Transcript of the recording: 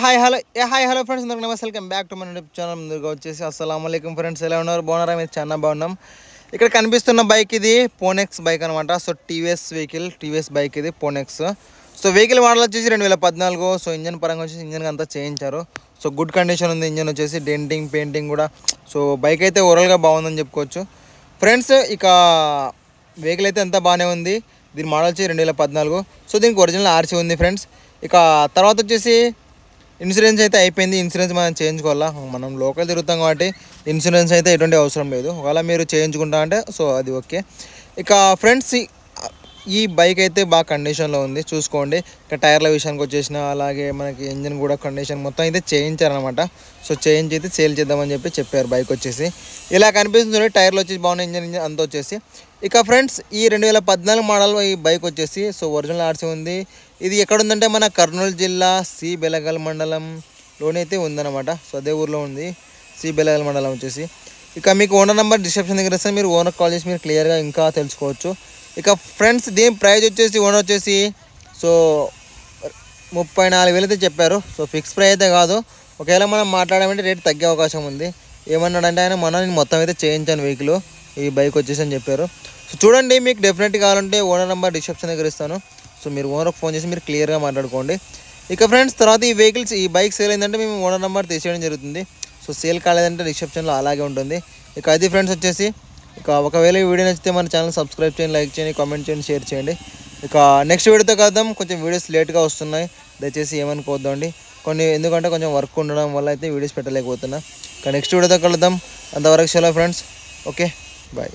Hi hello friends, అందరికీ నమస్తే. Welcome back to మన యూట్యూబ్ ఛానల్. ముందుగా వచ్చేసి అస్సలాము అలైకుం ఫ్రెండ్స్. ఎలా ఉన్నారు? బాగున్నారా? మీరు చాలా బాగున్నాం. ఇక్కడ కనిపిస్తున్న బైక్ ఇది పోనెక్స్ బైక్ అనమాట. సో టీవీఎస్ బైక్ ఇది పోనెక్స్. సో వెహికల్ మోడల్ వచ్చేసి 2014. సో ఇంజన్ పరంగా వచ్చేసి ఇంజన్ అంతా చేయించారు. సో గుడ్ కండిషన్ ఉంది ఇంజన్ వచ్చేసి. డెంటింగ్ పెయింటింగ్ కూడా. సో బైక్ అయితే ఓవరాల్గా బాగుందని చెప్పుకోవచ్చు ఫ్రెండ్స్. ఇక వెహికల్ అయితే అంతా బాగానే ఉంది. దీని మోడల్ వచ్చి 2014. సో దీనికి ఒరిజినల్ ఆర్సీ ఉంది ఫ్రెండ్స్. ఇక తర్వాత వచ్చేసి ఇన్సూరెన్స్ అయితే అయిపోయింది. ఇన్సూరెన్స్ మనం చేయించుకోవాలా. మనం లోకల్ తిరుగుతాం కాబట్టి ఇన్సూరెన్స్ అయితే ఎటువంటి అవసరం లేదు. ఒకవేళ మీరు చేయించుకుంటా అంటే సో అది ఓకే. ఇక ఫ్రెండ్స్ ఈ బైక్ అయితే బాగా కండిషన్లో ఉంది, చూసుకోండి. ఇక టైర్ల విషయానికి వచ్చేసిన, అలాగే మనకి ఇంజిన్ కూడా కండిషన్ మొత్తం అయితే చేయించారనమాట. సో చేంజ్ అయితే సేల్ చేద్దామని చెప్పారు. బైక్ వచ్చేసి ఇలా కనిపిస్తుంది. టైర్లు వచ్చేసి బాగున్నాయి, ఇంజన్ అంతా వచ్చేసి. ఇక ఫ్రెండ్స్ ఈ 2014 మోడల్ ఈ బైక్ వచ్చేసి సో ఒరిజినల్ ఆర్సీ ఉంది. ఇది ఎక్కడ ఉందంటే మన కర్నూలు జిల్లా సి బెలగల్ మండలంలోనైతే ఉందన్నమాట. సో అదే ఊర్లో ఉంది సి బెలగల్ మండలం వచ్చేసి. ఇక మీకు ఓనర్ నెంబర్ డిస్క్రిప్షన్ దగ్గర ఇస్తే మీరు ఓనర్ కాల్ చేసి మీరు క్లియర్గా ఇంకా తెలుసుకోవచ్చు. ఇక ఫ్రెండ్స్ దీని ప్రైస్ వచ్చేసి ఓనర్ వచ్చేసి సో 34,000 అయితే చెప్పారు. సో ఫిక్స్ ప్రైస్ అయితే కాదు. ఒకవేళ మనం మాట్లాడామంటే రేట్ తగ్గే అవకాశం ఉంది. ఏమన్నాడంటే ఆయన నేను మొత్తం అయితే చేయించాను వెహికల్ ఈ బైక్ వచ్చేసి అని చెప్పారు. సో చూడండి, మీకు డెఫినెట్గా కావాలంటే ఓనర్ నెంబర్ డిస్క్రిప్షన్ దగ్గర ఇస్తాను. సో మీరు ఓనర్కి ఫోన్ చేసి మీరు క్లియర్గా మాట్లాడుకోండి. ఇక ఫ్రెండ్స్ తర్వాత ఈ బైక్ సేల్ అయిందంటే మేము ఓనర్ నెంబర్ తీసేయడం జరుగుతుంది. సో సేల్ కాలేదంటే డిస్క్రిప్షన్లో అలాగే ఉంటుంది. ఇక అది ఫ్రెండ్స్ వచ్చేసి. ఇక ఒకవేళ ఈ వీడియో నచ్చితే మన ఛానల్ సబ్స్క్రైబ్ చేయండి, లైక్ చేయండి, కామెంట్ చేయండి, షేర్ చేయండి. ఇక నెక్స్ట్ వీడియోతో కలుద్దాం. కొంచెం వీడియోస్ లేట్గా వస్తున్నాయి, దయచేసి ఏమనుకోవద్దండి. ఎందుకంటే కొంచెం వర్క్ ఉండడం వల్ల అయితే వీడియోస్ పెట్టలేకపోతున్నా. ఇక నెక్స్ట్ వీడియోతో కలుద్దాం. అంతవరకు సెలవు ఫ్రెండ్స్. Okay, bye.